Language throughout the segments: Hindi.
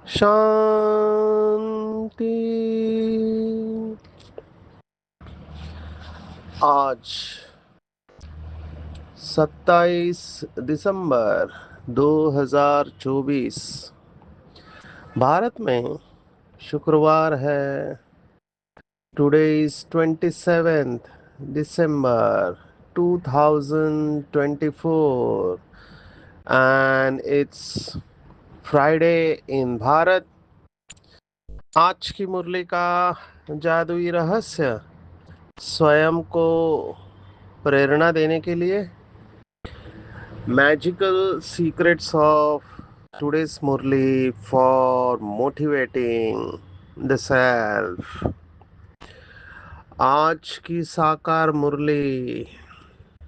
शांति। आज 27 दिसंबर 2024 भारत में शुक्रवार है। Today is 27 December 2024 and it's Friday in Bharat. आज की मुरली का जादुई रहस्य स्वयं को प्रेरणा देने के लिए magical secrets of today's Murli for motivating the self। आज की साकार मुरली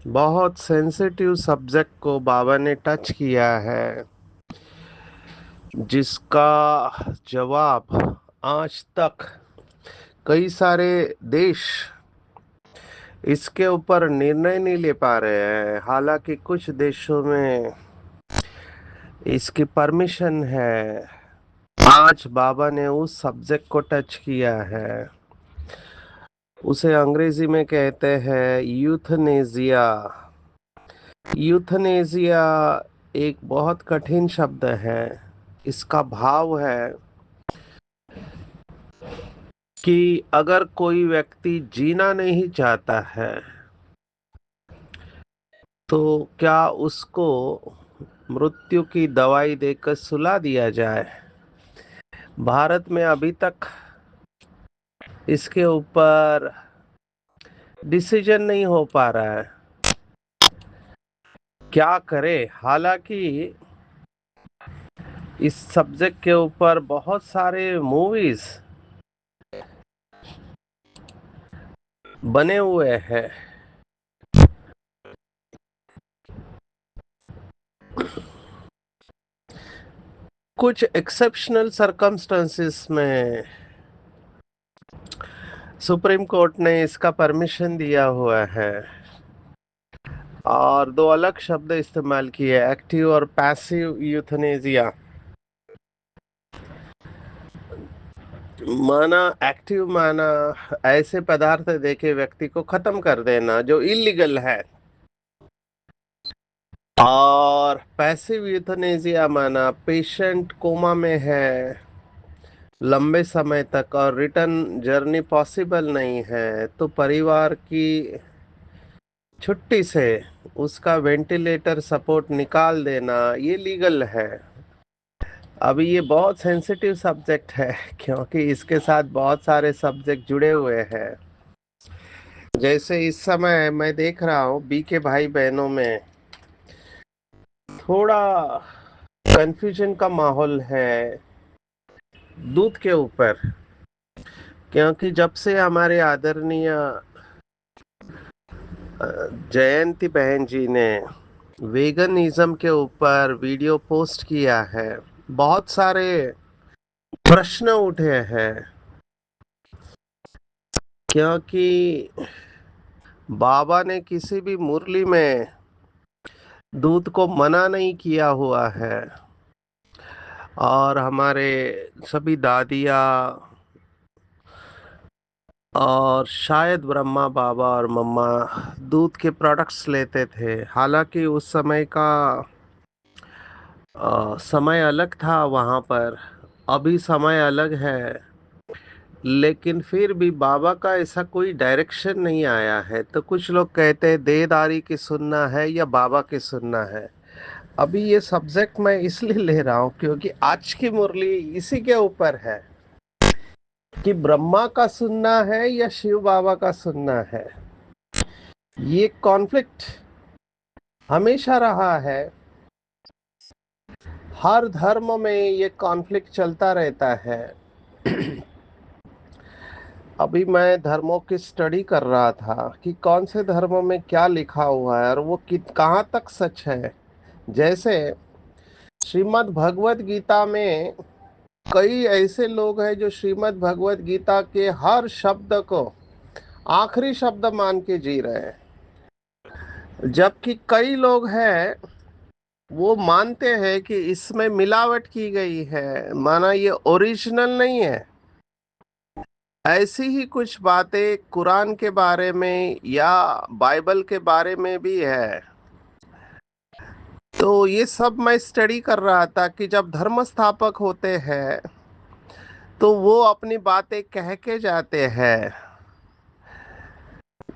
बहुत सेंसिटिव सब्जेक्ट को बाबा ने टच किया है, जिसका जवाब आज तक कई सारे देश इसके ऊपर निर्णय नहीं ले पा रहे हैं। हालांकि कुछ देशों में इसकी परमिशन है। आज बाबा ने उस सब्जेक्ट को टच किया है। उसे अंग्रेजी में कहते हैं यूथनेजिया। यूथनेजिया एक बहुत कठिन शब्द है। इसका भाव है कि अगर कोई व्यक्ति जीना नहीं चाहता है तो क्या उसको मृत्यु की दवाई देकर सुला दिया जाए। भारत में अभी तक इसके ऊपर डिसीजन नहीं हो पा रहा है, क्या करे। हालांकि इस सब्जेक्ट के ऊपर बहुत सारे मूवीज बने हुए हैं। कुछ एक्सेप्शनल सरकमस्टेंसेस में सुप्रीम कोर्ट ने इसका परमिशन दिया हुआ है और दो अलग शब्द इस्तेमाल किए, एक्टिव और पैसिव यूथनेजिया। माना एक्टिव माना ऐसे पदार्थ देके व्यक्ति को खत्म कर देना जो इलीगल है, और पैसिव यूथनेजिया माना पेशेंट कोमा में है लंबे समय तक और रिटर्न जर्नी पॉसिबल नहीं है तो परिवार की छुट्टी से उसका वेंटिलेटर सपोर्ट निकाल देना ये लीगल है। अभी ये बहुत सेंसिटिव सब्जेक्ट है क्योंकि इसके साथ बहुत सारे सब्जेक्ट जुड़े हुए हैं। जैसे इस समय मैं देख रहा हूँ बी के भाई बहनों में थोड़ा कंफ्यूजन का माहौल है दूध के ऊपर, क्योंकि जब से हमारे आदरणीय जयंती बहन जी ने वेगनिज्म के ऊपर वीडियो पोस्ट किया है, बहुत सारे प्रश्न उठे हैं। क्योंकि बाबा ने किसी भी मुरली में दूध को मना नहीं किया हुआ है और हमारे सभी दादियाँ और शायद ब्रह्मा बाबा और मम्मा दूध के प्रोडक्ट्स लेते थे। हालांकि उस समय का समय अलग था वहाँ पर, अभी समय अलग है, लेकिन फिर भी बाबा का ऐसा कोई डायरेक्शन नहीं आया है। तो कुछ लोग कहते हैं देदारी की सुनना है या बाबा की सुनना है। अभी ये सब्जेक्ट मैं इसलिए ले रहा हूँ क्योंकि आज की मुरली इसी के ऊपर है कि ब्रह्मा का सुनना है या शिव बाबा का सुनना है। ये कॉन्फ्लिक्ट हमेशा रहा है, हर धर्म में ये कॉन्फ्लिक्ट चलता रहता है। अभी मैं धर्मों की स्टडी कर रहा था कि कौन से धर्मों में क्या लिखा हुआ है और वो कहाँ तक सच है। जैसे श्रीमद् भगवत गीता में कई ऐसे लोग हैं जो श्रीमद् भगवत गीता के हर शब्द को आखिरी शब्द मान के जी रहे हैं, जबकि कई लोग हैं वो मानते हैं कि इसमें मिलावट की गई है, माना ये ओरिजिनल नहीं है। ऐसी ही कुछ बातें कुरान के बारे में या बाइबल के बारे में भी है। तो ये सब मैं स्टडी कर रहा था कि जब धर्म स्थापक होते हैं तो वो अपनी बातें कह के जाते हैं।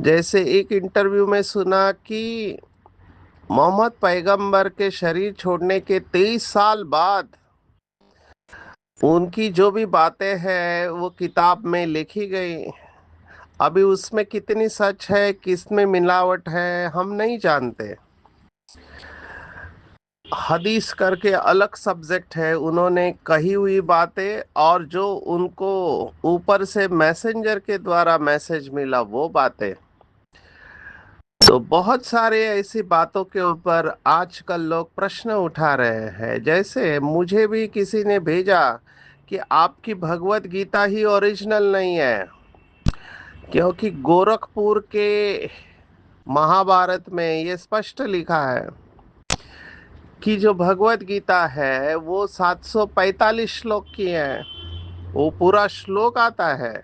जैसे एक इंटरव्यू में सुना कि मोहम्मद पैगंबर के शरीर छोड़ने के 23 साल बाद उनकी जो भी बातें हैं वो किताब में लिखी गई। अभी उसमें कितनी सच है, किसमें मिलावट है, हम नहीं जानते। हदीस करके अलग सब्जेक्ट है, उन्होंने कही हुई बातें और जो उनको ऊपर से मैसेंजर के द्वारा मैसेज मिला वो बातें। तो बहुत सारे ऐसी बातों के ऊपर आजकल लोग प्रश्न उठा रहे हैं। जैसे मुझे भी किसी ने भेजा कि आपकी भगवत गीता ही ओरिजिनल नहीं है, क्योंकि गोरखपुर के महाभारत में ये स्पष्ट लिखा है कि जो भगवत गीता है वो 745 श्लोक की है। वो पूरा श्लोक आता है,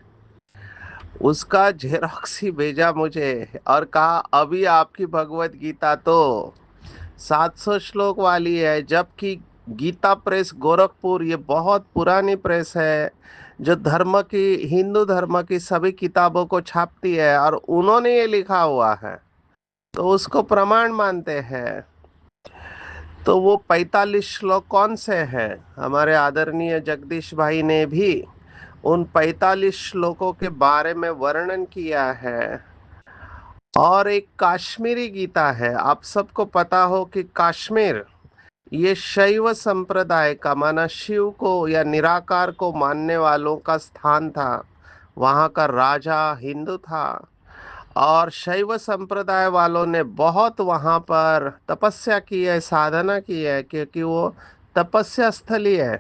उसका जेरोक्स ही भेजा मुझे और कहा अभी आपकी भगवत गीता तो 700 श्लोक वाली है, जबकि गीता प्रेस गोरखपुर ये बहुत पुरानी प्रेस है जो धर्म की, हिंदू धर्म की सभी किताबों को छापती है और उन्होंने ये लिखा हुआ है तो उसको प्रमाण मानते हैं। तो वो 45 श्लोक कौन से हैं? हमारे आदरणीय जगदीश भाई ने भी उन 45 श्लोकों के बारे में वर्णन किया है। और एक काश्मीरी गीता है, आप सबको पता हो कि कश्मीर ये शैव संप्रदाय का, माना शिव को या निराकार को मानने वालों का स्थान था। वहाँ का राजा हिंदू था और शैव संप्रदाय वालों ने बहुत वहाँ पर तपस्या की है, साधना की है, क्योंकि वो तपस्या स्थली है।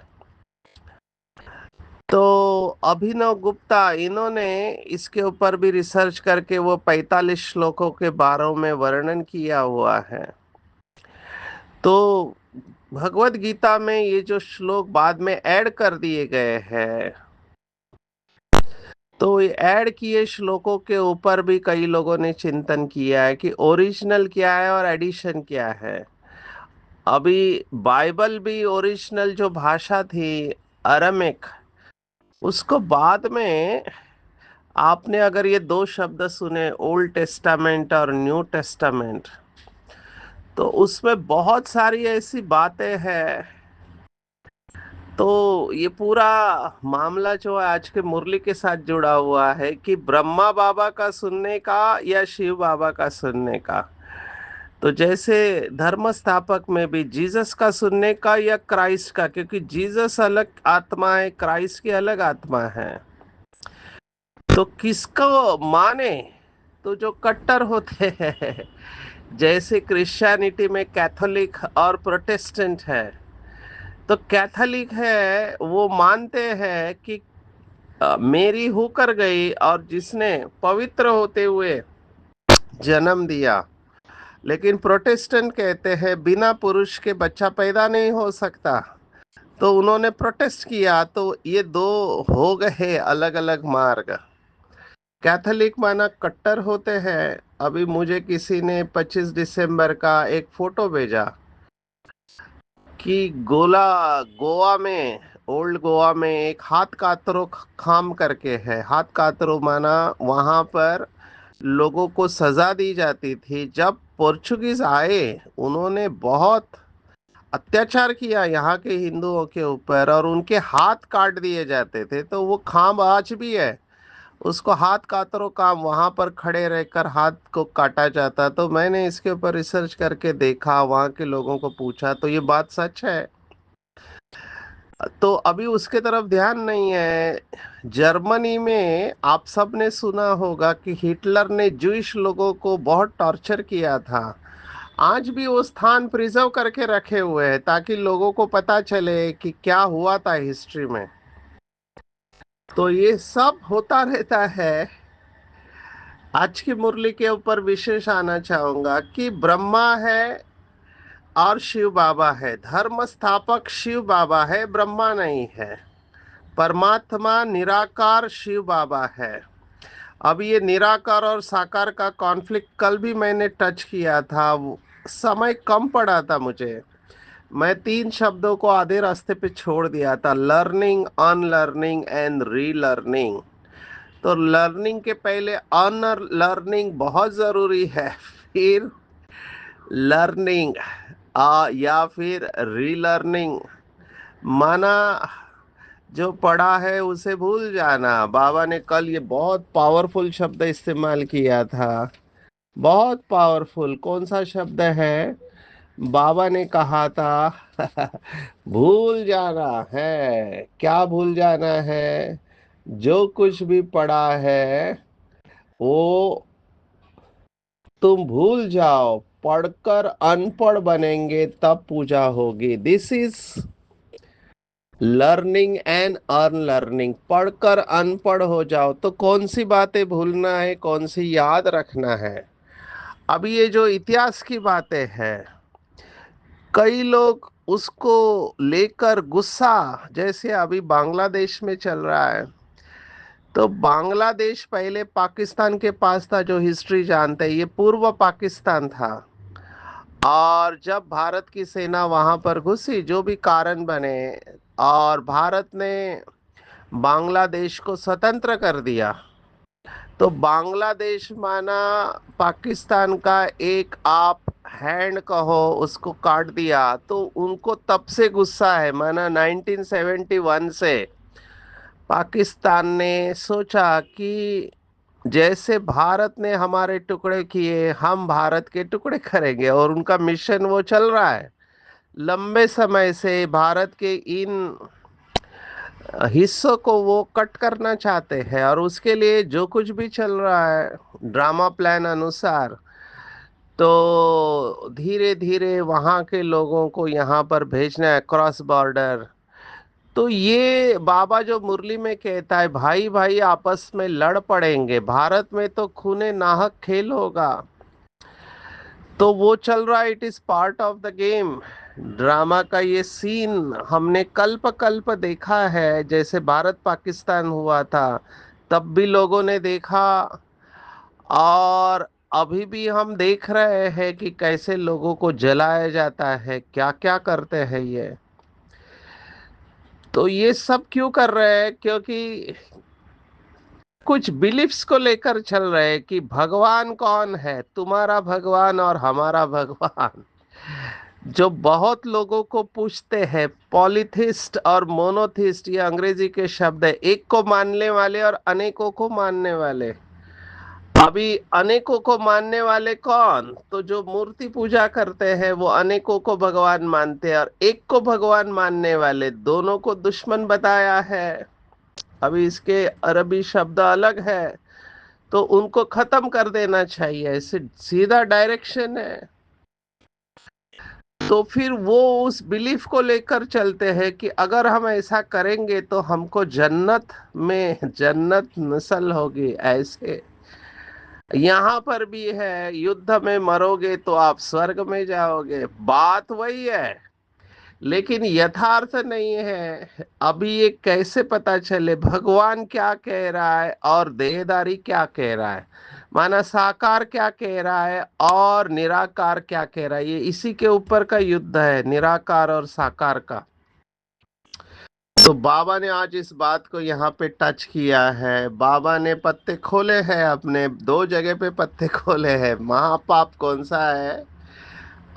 तो अभिनव गुप्ता इन्होंने इसके ऊपर भी रिसर्च करके वो 45 श्लोकों के बारे में वर्णन किया हुआ है। तो भगवत गीता में ये जो श्लोक बाद में ऐड कर दिए गए हैं, तो ये ऐड किए श्लोकों के ऊपर भी कई लोगों ने चिंतन किया है कि ओरिजिनल क्या है और एडिशन क्या है। अभी बाइबल भी ओरिजिनल जो भाषा थी अरमिक, उसको बाद में आपने अगर ये दो शब्द सुने ओल्ड टेस्टामेंट और न्यू टेस्टामेंट, तो उसमें बहुत सारी ऐसी बातें हैं। तो ये पूरा मामला जो है आज के मुरली के साथ जुड़ा हुआ है कि ब्रह्मा बाबा का सुनने का या शिव बाबा का सुनने का। तो जैसे धर्म स्थापक में भी जीसस का सुनने का या क्राइस्ट का, क्योंकि जीसस अलग आत्मा है, क्राइस्ट की अलग आत्मा है। तो किसको माने? तो जो कट्टर होते हैं, जैसे क्रिश्चियनिटी में कैथोलिक और प्रोटेस्टेंट है, तो कैथोलिक है वो मानते हैं कि मेरी होकर गई और जिसने पवित्र होते हुए जन्म दिया। लेकिन प्रोटेस्टेंट कहते हैं बिना पुरुष के बच्चा पैदा नहीं हो सकता। तो उन्होंने प्रोटेस्ट किया, तो ये दो हो गए अलग अलग मार्ग। कैथोलिक माना कट्टर होते हैं। अभी मुझे किसी ने 25 दिसंबर का एक फोटो भेजा कि गोवा में, ओल्ड गोवा में एक हाथ कातरो खाम करके है। हाथ कातरो माना वहां पर लोगों को सजा दी जाती थी। जब पोर्चुगीज आए उन्होंने बहुत अत्याचार किया यहाँ के हिंदुओं के ऊपर और उनके हाथ काट दिए जाते थे। तो वो खाम आज भी है, उसको हाथ कातरो काम, वहां पर खड़े रहकर हाथ को काटा जाता। तो मैंने इसके ऊपर रिसर्च करके देखा, वहां के लोगों को पूछा, तो ये बात सच है। तो अभी उसके तरफ ध्यान नहीं है। जर्मनी में आप सबने सुना होगा कि हिटलर ने जूइश लोगों को बहुत टॉर्चर किया था। आज भी वो स्थान प्रिजर्व करके रखे हुए हैं ताकि लोगों को पता चले कि क्या हुआ था हिस्ट्री में। तो ये सब होता रहता है। आज की मुरली के ऊपर विशेष आना चाहूंगा कि ब्रह्मा है और शिव बाबा है। धर्म स्थापक शिव बाबा है, ब्रह्मा नहीं है। परमात्मा निराकार शिव बाबा है। अब ये निराकार और साकार का कॉन्फ्लिक्ट कल भी मैंने टच किया था। समय कम पड़ा था मुझे। मैं तीन शब्दों को आधे रास्ते पे छोड़ दिया था, लर्निंग, अनलर्निंग एंड रीलर्निंग। तो लर्निंग के पहले अनलर्निंग बहुत जरूरी है, फिर लर्निंग या फिर रीलर्निंग। माना जो पढ़ा है उसे भूल जाना। बाबा ने कल ये बहुत पावरफुल शब्द इस्तेमाल किया था। बहुत पावरफुल। कौन सा शब्द है? बाबा ने कहा था भूल जाना है। क्या भूल जाना है? जो कुछ भी पढ़ा है वो तुम भूल जाओ। पढ़कर अनपढ़ बनेंगे तब पूजा होगी। This is learning and unlearning. पढ़कर अनपढ़ हो जाओ तो कौन सी बातें भूलना है, कौन सी याद रखना है। अब ये जो इतिहास की बातें हैं, कई लोग उसको लेकर गुस्सा, जैसे अभी बांग्लादेश में चल रहा है। तो बांग्लादेश पहले पाकिस्तान के पास था, जो हिस्ट्री जानते हैं, ये पूर्व पाकिस्तान था। और जब भारत की सेना वहां पर घुसी, जो भी कारण बने, और भारत ने बांग्लादेश को स्वतंत्र कर दिया, तो बांग्लादेश माना पाकिस्तान का एक आप हैंड कहो, उसको काट दिया। तो उनको तब से गुस्सा है। माना 1971 से पाकिस्तान ने सोचा कि जैसे भारत ने हमारे टुकड़े किए, हम भारत के टुकड़े करेंगे। और उनका मिशन वो चल रहा है लंबे समय से। भारत के इन हिस्सों को वो कट करना चाहते हैं, और उसके लिए जो कुछ भी चल रहा है ड्रामा प्लान अनुसार, तो धीरे धीरे वहाँ के लोगों को यहाँ पर भेजना है क्रॉस बॉर्डर। तो ये बाबा जो मुरली में कहता है भाई भाई आपस में लड़ पड़ेंगे, भारत में तो खूने नाहक खेल होगा, तो वो चल रहा है। It is part of the game. Drama का ये सीन हमने कल्प कल्प देखा है। जैसे भारत पाकिस्तान हुआ था तब भी लोगों ने देखा, और अभी भी हम देख रहे हैं कि कैसे लोगों को जलाया जाता है, क्या क्या करते हैं ये। तो ये सब क्यों कर रहे हैं? क्योंकि कुछ बिलीफ्स को लेकर चल रहे हैं कि भगवान कौन है, तुम्हारा भगवान और हमारा भगवान। जो बहुत लोगों को पूछते हैं, पॉलीथिस्ट और मोनोथिस्ट, ये अंग्रेजी के शब्द है। एक को मानने वाले और अनेकों को मानने वाले। अभी अनेकों को मानने वाले कौन? तो जो मूर्ति पूजा करते हैं वो अनेकों को भगवान मानते हैं, और एक को भगवान मानने वाले दोनों को दुश्मन बताया है। अभी इसके अरबी शब्द अलग है, तो उनको खत्म कर देना चाहिए। ऐसे सीधा डायरेक्शन है। तो फिर वो उस बिलीफ को लेकर चलते हैं कि अगर हम ऐसा करेंगे तो हमको जन्नत में जन्नत नस्ल होगी। ऐसे यहाँ पर भी है, युद्ध में मरोगे तो आप स्वर्ग में जाओगे। बात वही है, लेकिन यथार्थ नहीं है। अभी ये कैसे पता चले भगवान क्या कह रहा है और देहदारी क्या कह रहा है? माना साकार क्या कह रहा है और निराकार क्या कह रहा है? ये इसी के ऊपर का युद्ध है, निराकार और साकार का। तो बाबा ने आज इस बात को यहाँ पे टच किया है। बाबा ने पत्ते खोले हैं, अपने दो जगह पे पत्ते खोले हैं। महापाप कौन सा है,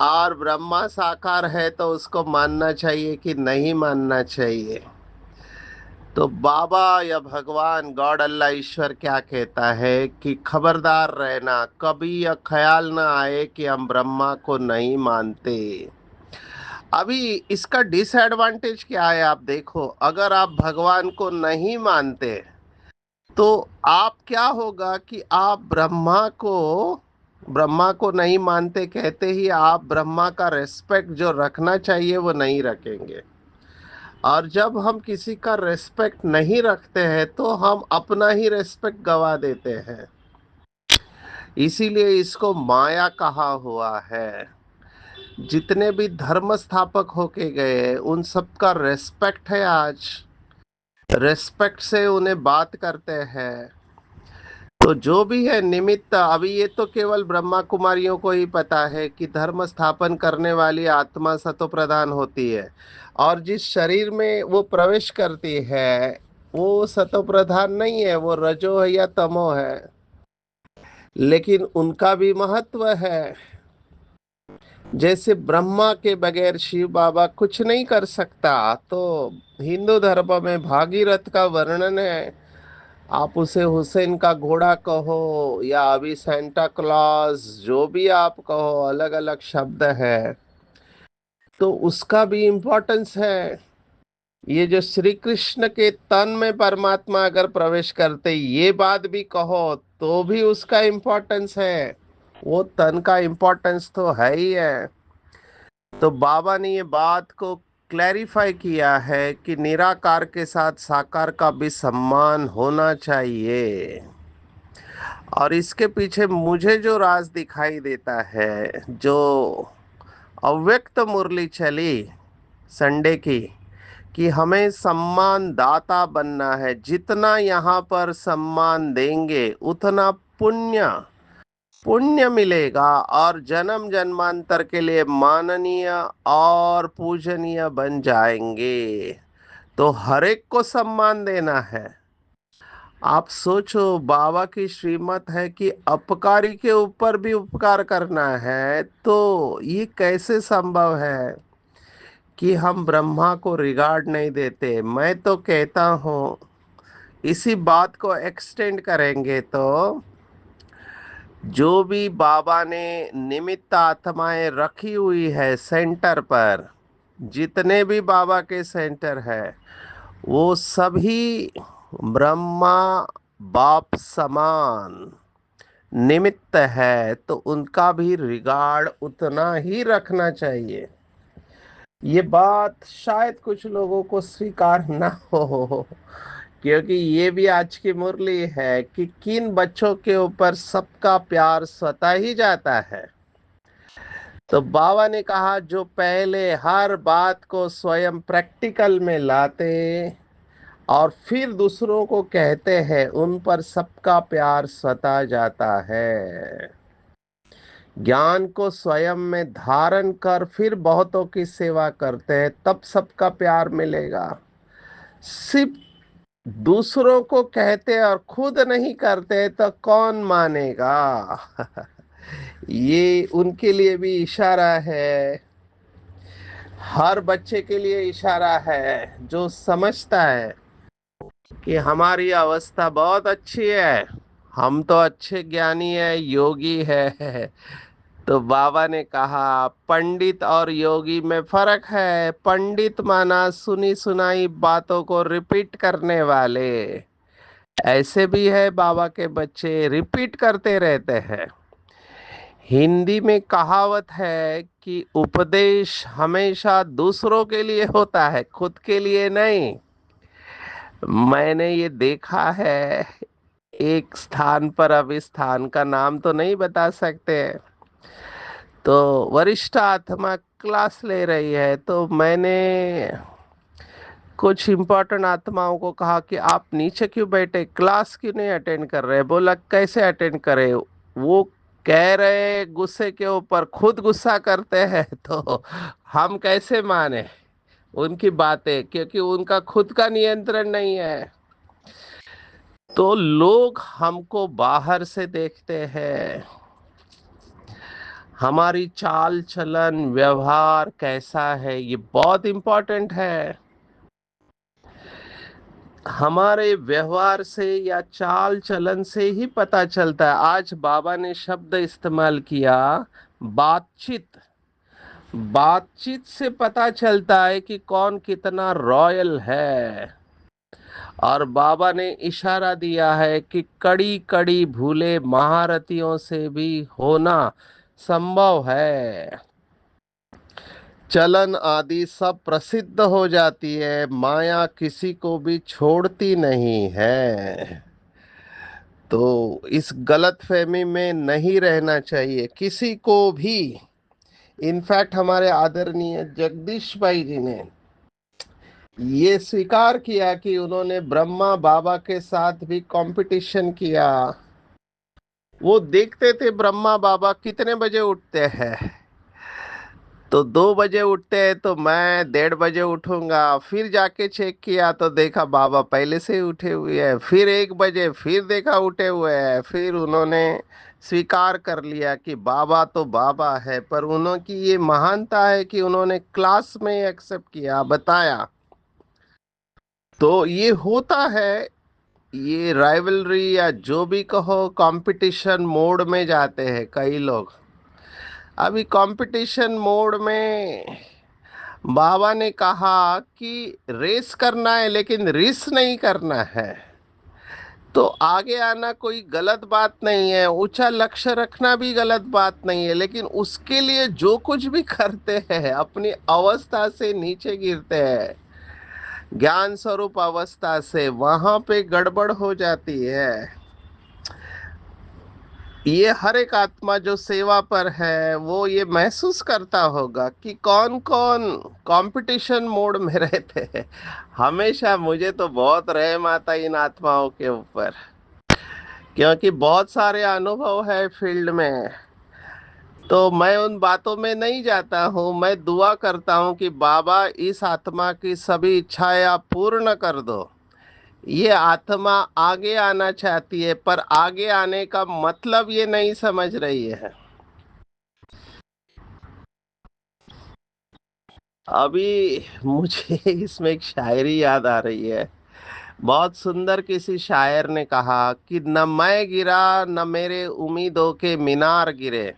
और ब्रह्मा साकार है तो उसको मानना चाहिए कि नहीं मानना चाहिए। तो बाबा या भगवान गॉड अल्लाह ईश्वर क्या कहता है कि खबरदार रहना, कभी यह ख्याल ना आए कि हम ब्रह्मा को नहीं मानते। अभी इसका डिसएडवांटेज क्या है आप देखो, अगर आप भगवान को नहीं मानते तो आप क्या होगा कि आप ब्रह्मा को नहीं मानते, कहते ही आप ब्रह्मा का रेस्पेक्ट जो रखना चाहिए वो नहीं रखेंगे। और जब हम किसी का रेस्पेक्ट नहीं रखते हैं तो हम अपना ही रेस्पेक्ट गवा देते हैं। इसीलिए इसको माया कहा हुआ है। जितने भी धर्म स्थापक होके गए उन सबका रेस्पेक्ट है आज, रेस्पेक्ट से उन्हें बात करते हैं। तो जो भी है निमित्त, अभी ये तो केवल ब्रह्मा कुमारियों को ही पता है कि धर्म स्थापन करने वाली आत्मा सतो प्रधान होती है, और जिस शरीर में वो प्रवेश करती है वो सतो प्रधान नहीं है, वो रजो है या तमो है। लेकिन उनका भी महत्व है। जैसे ब्रह्मा के बगैर शिव बाबा कुछ नहीं कर सकता, तो हिंदू धर्म में भागीरथ का वर्णन है। आप उसे हुसैन का घोड़ा कहो या अभी सेंटा क्लॉज, जो भी आप कहो, अलग अलग शब्द है, तो उसका भी इम्पोर्टेंस है। ये जो श्री कृष्ण के तन में परमात्मा अगर प्रवेश करते ये बात भी कहो तो भी उसका इम्पोर्टेंस है। वो तन का इम्पोर्टेंस तो है ही है। तो बाबा ने ये बात को क्लैरिफाई किया है कि निराकार के साथ साकार का भी सम्मान होना चाहिए। और इसके पीछे मुझे जो राज दिखाई देता है, जो अव्यक्त मुरली चली संडे की, कि हमें सम्मान दाता बनना है। जितना यहाँ पर सम्मान देंगे उतना पुण्य पुण्य मिलेगा, और जन्म जन्मांतर के लिए माननीय और पूजनीय बन जाएंगे। तो हर एक को सम्मान देना है। आप सोचो, बाबा की श्रीमत है कि अपकारी के ऊपर भी उपकार करना है, तो ये कैसे संभव है कि हम ब्रह्मा को रिगार्ड नहीं देते। मैं तो कहता हूँ इसी बात को एक्सटेंड करेंगे तो जो भी बाबा ने निमित्त आत्माएं रखी हुई है सेंटर पर, जितने भी बाबा के सेंटर है वो सभी ब्रह्मा बाप समान निमित्त है, तो उनका भी रिगार्ड उतना ही रखना चाहिए। ये बात शायद कुछ लोगों को स्वीकार ना हो, क्योंकि ये भी आज की मुरली है कि किन बच्चों के ऊपर सबका प्यार स्वतः ही जाता है। तो बाबा ने कहा जो पहले हर बात को स्वयं प्रैक्टिकल में लाते और फिर दूसरों को कहते हैं, उन पर सबका प्यार स्वतः जाता है। ज्ञान को स्वयं में धारण कर फिर बहुतों की सेवा करते हैं, तब सबका प्यार मिलेगा। सिर्फ दूसरों को कहते और खुद नहीं करते तो कौन मानेगा। ये उनके लिए भी इशारा है, हर बच्चे के लिए इशारा है जो समझता है कि हमारी अवस्था बहुत अच्छी है, हम तो अच्छे ज्ञानी है, योगी है। तो बाबा ने कहा पंडित और योगी में फर्क है। पंडित माना सुनी सुनाई बातों को रिपीट करने वाले, ऐसे भी है बाबा के बच्चे रिपीट करते रहते हैं। हिंदी में कहावत है कि उपदेश हमेशा दूसरों के लिए होता है, खुद के लिए नहीं। मैंने ये देखा है एक स्थान पर, अब इस स्थान का नाम तो नहीं बता सकते, तो वरिष्ठ आत्मा क्लास ले रही है, तो मैंने कुछ इम्पोर्टेंट आत्माओं को कहा कि आप नीचे क्यों बैठे, क्लास क्यों नहीं अटेंड कर रहे। बोला कैसे अटेंड करे, वो कह रहे गुस्से के ऊपर खुद गुस्सा करते हैं, तो हम कैसे माने उनकी बातें, क्योंकि उनका खुद का नियंत्रण नहीं है। तो लोग हमको बाहर से देखते हैं, हमारी चाल चलन व्यवहार कैसा है ये बहुत इम्पोर्टेंट है। हमारे व्यवहार से या चाल चलन से ही पता चलता है। आज बाबा ने शब्द इस्तेमाल किया बातचीत। बातचीत से पता चलता है कि कौन कितना रॉयल है। और बाबा ने इशारा दिया है कि कड़ी कड़ी भूले महारथियों से भी होना संभव है। चलन आदि सब प्रसिद्ध हो जाती है, माया किसी को भी छोड़ती नहीं है। तो इस गलतफहमी में नहीं रहना चाहिए किसी को भी। इनफैक्ट हमारे आदरणीय जगदीश भाई जी ने ये स्वीकार किया कि उन्होंने ब्रह्मा बाबा के साथ भी कंपटीशन किया। वो देखते थे ब्रह्मा बाबा कितने बजे उठते हैं, तो 2 बजे उठते हैं तो मैं 1:30 बजे उठूंगा। फिर जाके चेक किया तो देखा बाबा पहले से ही उठे हुए हैं। फिर 1 बजे फिर देखा उठे हुए हैं। फिर उन्होंने स्वीकार कर लिया कि बाबा तो बाबा है, पर उन्होंने ये महानता है कि उन्होंने क्लास में एक्सेप्ट किया, बताया। तो ये होता है। ये राइवलरी या जो भी कहो, कंपटीशन मोड में जाते हैं कई लोग। अभी कंपटीशन मोड में बाबा ने कहा कि रेस करना है लेकिन रिस नहीं करना है। तो आगे आना कोई गलत बात नहीं है, ऊंचा लक्ष्य रखना भी गलत बात नहीं है, लेकिन उसके लिए जो कुछ भी करते हैं अपनी अवस्था से नीचे गिरते हैं, ज्ञान स्वरूप अवस्था से, वहां पे गड़बड़ हो जाती है। ये हर एक आत्मा जो सेवा पर है वो ये महसूस करता होगा कि कौन कौन कंपटीशन मोड में रहते हैं। हमेशा मुझे तो बहुत रहम आता है इन आत्माओं के ऊपर, क्योंकि बहुत सारे अनुभव है फील्ड में। तो मैं उन बातों में नहीं जाता हूँ। मैं दुआ करता हूँ कि बाबा इस आत्मा की सभी इच्छाएं आप पूर्ण कर दो। ये आत्मा आगे आना चाहती है, पर आगे आने का मतलब ये नहीं समझ रही है। अभी मुझे इसमें एक शायरी याद आ रही है। बहुत सुंदर किसी शायर ने कहा कि न मैं गिरा न मेरे उम्मीदों के मीनार गिरे,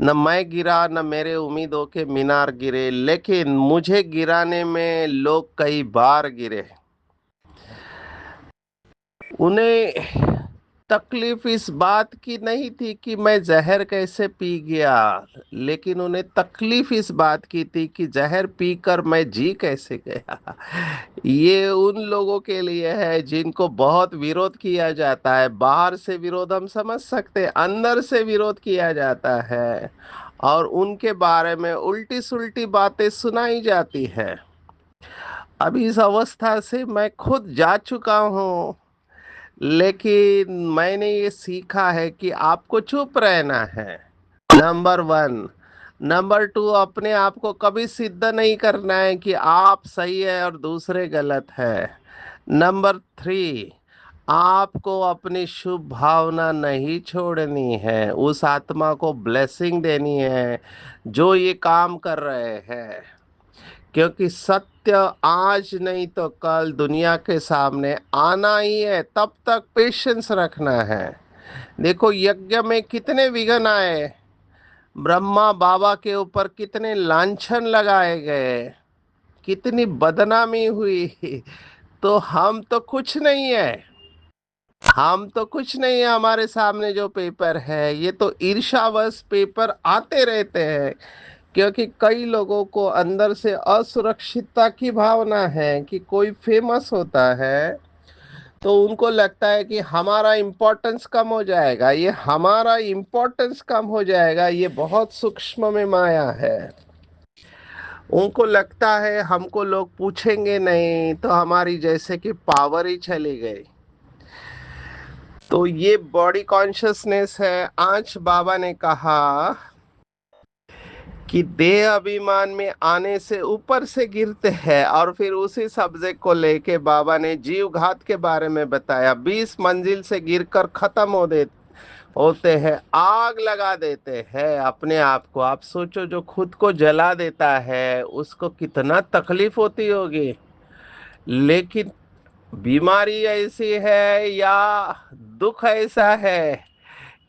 न मैं गिरा न मेरे उम्मीदों के मीनार गिरे, लेकिन मुझे गिराने में लोग कई बार गिरे। उन्हें तकलीफ इस बात की नहीं थी कि मैं जहर कैसे पी गया, लेकिन उन्हें तकलीफ इस बात की थी कि जहर पीकर मैं जी कैसे गया। ये उन लोगों के लिए है जिनको बहुत विरोध किया जाता है। बाहर से विरोध हम समझ सकते हैं, अंदर से विरोध किया जाता है और उनके बारे में उल्टी सुल्टी बातें सुनाई जाती है। अभी इस अवस्था से मैं खुद जा चुका हूँ, लेकिन मैंने ये सीखा है कि आपको चुप रहना है, नंबर 1। नंबर 2, अपने आप को कभी सिद्ध नहीं करना है कि आप सही है और दूसरे गलत है। नंबर 3, आपको अपनी शुभ भावना नहीं छोड़नी है, उस आत्मा को ब्लेसिंग देनी है जो ये काम कर रहे हैं। क्योंकि सत्य आज नहीं तो कल दुनिया के सामने आना ही है, तब तक पेशेंस रखना है। देखो यज्ञ में कितने विघ्न आए, ब्रह्मा बाबा के ऊपर कितने लांछन लगाए गए, कितनी बदनामी हुई। तो हम तो कुछ नहीं है, हम तो कुछ नहीं है। हमारे सामने जो पेपर है ये तो ईर्ष्यावश पेपर आते रहते हैं, क्योंकि कई लोगों को अंदर से असुरक्षितता की भावना है कि कोई फेमस होता है तो उनको लगता है कि हमारा इम्पोर्टेंस कम हो जाएगा। ये हमारा इम्पोर्टेंस कम हो जाएगा, ये बहुत सूक्ष्म में माया है। उनको लगता है हमको लोग पूछेंगे नहीं तो हमारी जैसे कि पावर ही चली गई। तो ये बॉडी कॉन्शियसनेस है। आज बाबा ने कहा कि देह अभिमान में आने से ऊपर से गिरते हैं, और फिर उसी सब्जेक्ट को लेके बाबा ने जीव घात के बारे में बताया। 20 मंजिल से गिरकर खत्म होते हैं, आग लगा देते हैं अपने आप को। आप सोचो, जो खुद को जला देता है उसको कितना तकलीफ होती होगी। लेकिन बीमारी ऐसी है या दुख ऐसा है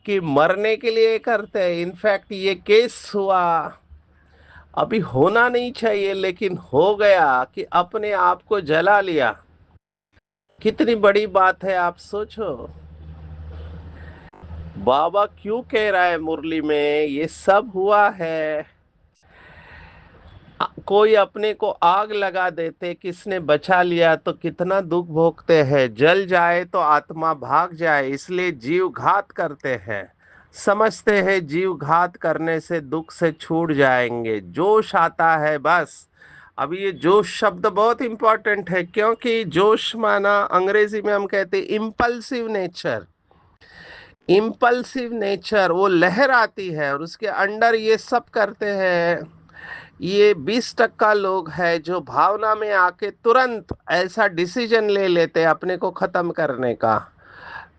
कि मरने के लिए करते हैं। इनफैक्ट ये केस हुआ अभी होना नहीं चाहिए लेकिन हो गया कि अपने आप को जला लिया। कितनी बड़ी बात है आप सोचो। बाबा क्यों कह रहा है मुरली में ये सब हुआ है। कोई अपने को आग लगा देते, किसने बचा लिया तो कितना दुख भोगते हैं। जल जाए तो आत्मा भाग जाए, इसलिए जीव घात करते हैं। समझते हैं जीव घात करने से दुख से छूट जाएंगे, जोश आता है बस। अभी ये जोश शब्द बहुत इंपॉर्टेंट है, क्योंकि जोश माना अंग्रेजी में हम कहते हैं इम्पल्सिव नेचर। इम्पल्सिव नेचर, वो लहर आती है और उसके अंडर ये सब करते हैं। ये 20% लोग हैं जो भावना में आके तुरंत ऐसा डिसीजन ले लेते हैं अपने को खत्म करने का।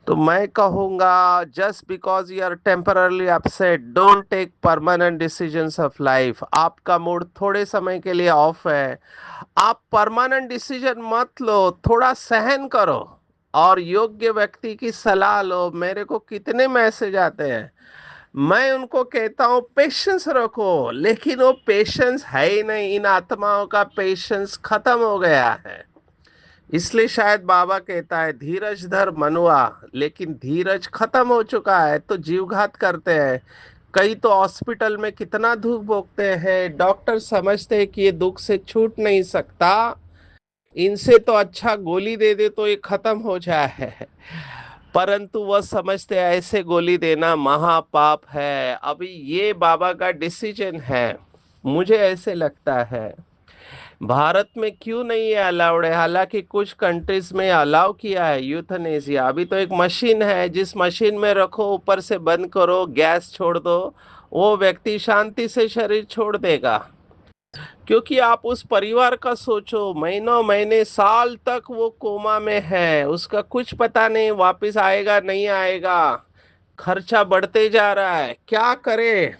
तो मैं कहूंगा, just because you are temporarily upset, don't take permanent decisions of life. आपका मूड थोड़े समय के लिए ऑफ है, आप परमानेंट डिसीजन मत लो, थोड़ा सहन करो और योग्य व्यक्ति की सलाह लो। मेरे को कितने मैसेज आते हैं, मैं उनको कहता हूँ पेशेंस रखो, लेकिन वो पेशेंस है ही नहीं। इन आत्माओं का पेशेंस खत्म हो गया है। इसलिए शायद बाबा कहता है धीरज धर मनुआ, लेकिन धीरज खत्म हो चुका है तो जीवघात करते हैं। कई तो हॉस्पिटल में कितना दुख भोगते हैं, डॉक्टर समझते हैं कि ये दुख से छूट नहीं सकता, इनसे तो अच्छा गोली दे दे तो ये खत्म हो जाए। परंतु वह समझते हैं ऐसे गोली देना महापाप है। अभी ये बाबा का डिसीजन है। मुझे ऐसे लगता है भारत में क्यों नहीं है अलाउड है, हालांकि कुछ कंट्रीज में अलाउ किया है यूथनेसिया। अभी तो एक मशीन है, जिस मशीन में रखो, ऊपर से बंद करो, गैस छोड़ दो, वो व्यक्ति शांति से शरीर छोड़ देगा। क्योंकि आप उस परिवार का सोचो, महीनों महीने साल तक वो कोमा में है, उसका कुछ पता नहीं वापस आएगा नहीं आएगा, खर्चा बढ़ते जा रहा है, क्या करे।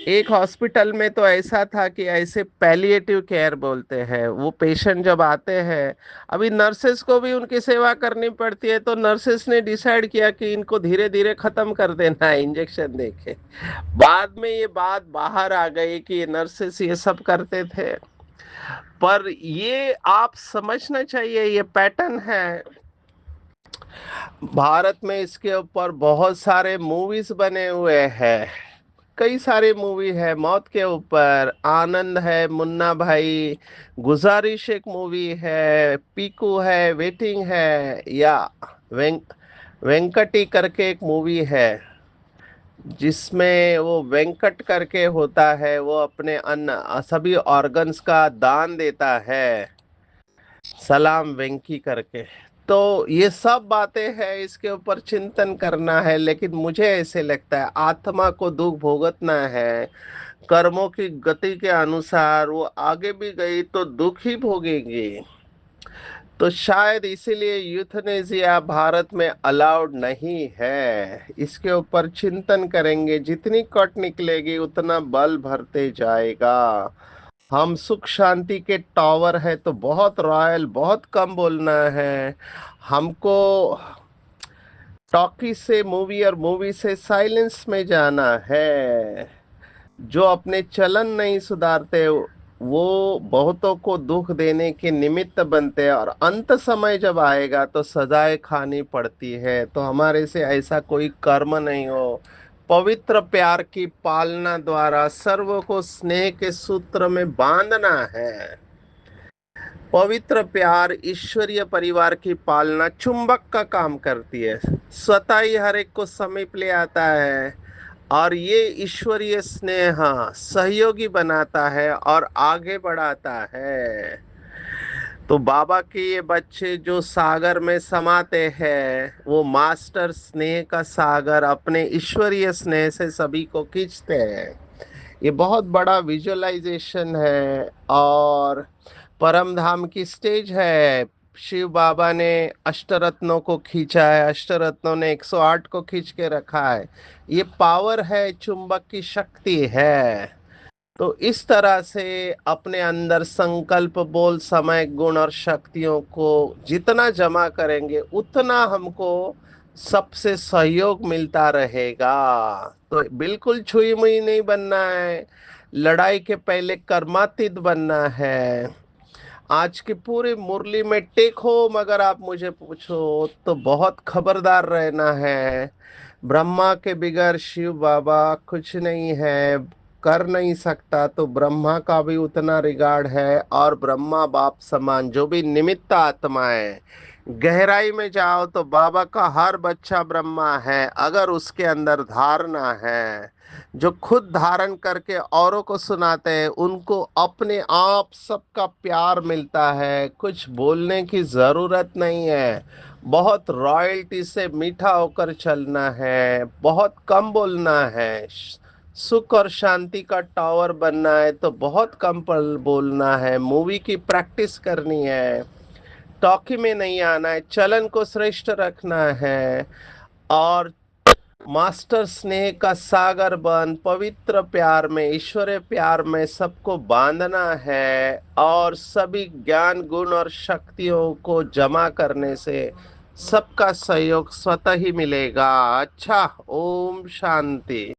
एक हॉस्पिटल में तो ऐसा था कि ऐसे पैलिएटिव केयर बोलते हैं, वो पेशेंट जब आते हैं, अभी नर्सेस को भी उनकी सेवा करनी पड़ती है, तो नर्सेस ने डिसाइड किया कि इनको धीरे धीरे खत्म कर देना है इंजेक्शन देके। बाद में ये बात बाहर आ गई कि ये नर्सेस ये सब करते थे। पर ये आप समझना चाहिए, ये पैटर्न है भारत में। इसके ऊपर बहुत सारे मूवीज बने हुए हैं, कई सारे मूवी है मौत के ऊपर। आनंद है, मुन्ना भाई, गुजारिश एक मूवी है, पीकू है, वेटिंग है, या वेंकटी करके एक मूवी है, जिसमें वो वेंकट करके होता है, वो अपने अन्न सभी ऑर्गन्स का दान देता है, सलाम वेंकी करके। तो ये सब बातें हैं, इसके ऊपर चिंतन करना है। लेकिन मुझे ऐसे लगता है आत्मा को दुख भुगतना है, कर्मों की गति के अनुसार वो आगे भी गई तो दुख ही भोगेगी। तो शायद इसीलिए यूथनेसिया भारत में अलाउड नहीं है। इसके ऊपर चिंतन करेंगे, जितनी कट निकलेगी उतना बल भरते जाएगा। हम सुख शांति के टावर है तो बहुत रॉयल, बहुत कम बोलना है हमको। टॉकी से मूवी और मूवी से साइलेंस में जाना है। जो अपने चलन नहीं सुधारते वो बहुतों को दुख देने के निमित्त बनते हैं, और अंत समय जब आएगा तो सजाएं खानी पड़ती है। तो हमारे से ऐसा कोई कर्म नहीं हो। पवित्र प्यार की पालना द्वारा सर्व को स्नेह के सूत्र में बांधना है। पवित्र प्यार ईश्वरीय परिवार की पालना चुंबक का काम करती है, स्वतः ही हर एक को समीप ले आता है, और ये ईश्वरीय स्नेह सहयोगी बनाता है और आगे बढ़ाता है। तो बाबा के ये बच्चे जो सागर में समाते हैं, वो मास्टर स्नेह का सागर अपने ईश्वरीय स्नेह से सभी को खींचते हैं। ये बहुत बड़ा विजुअलाइजेशन है और परम धाम की स्टेज है। शिव बाबा ने अष्टरत्नों को खींचा है, अष्टरत्नों ने 108 को खींच के रखा है। ये पावर है, चुंबक की शक्ति है। तो इस तरह से अपने अंदर संकल्प, बोल, समय, गुण और शक्तियों को जितना जमा करेंगे उतना हमको सबसे सहयोग मिलता रहेगा। तो बिल्कुल छुई मुई नहीं बनना है, लड़ाई के पहले कर्मातीत बनना है। आज की पूरी मुरली में टेक होम अगर आप मुझे पूछो तो बहुत खबरदार रहना है। ब्रह्मा के बिगर शिव बाबा कुछ नहीं है, कर नहीं सकता, तो ब्रह्मा का भी उतना रिगार्ड है। और ब्रह्मा बाप समान जो भी निमित्त आत्मा है, गहराई में जाओ तो बाबा का हर बच्चा ब्रह्मा है अगर उसके अंदर धारणा है। जो खुद धारण करके औरों को सुनाते हैं उनको अपने आप सबका प्यार मिलता है, कुछ बोलने की जरूरत नहीं है। बहुत रॉयल्टी से मीठा होकर चलना है, बहुत कम बोलना है। सुख और शांति का टावर बनना है तो बहुत कम पल बोलना है। मूवी की प्रैक्टिस करनी है, टॉकी में नहीं आना है, चलन को श्रेष्ठ रखना है। और मास्टर स्नेह का सागर बन पवित्र प्यार में, ईश्वरीय प्यार में सबको बांधना है। और सभी ज्ञान गुण और शक्तियों को जमा करने से सबका सहयोग स्वतः ही मिलेगा। अच्छा, ओम शांति।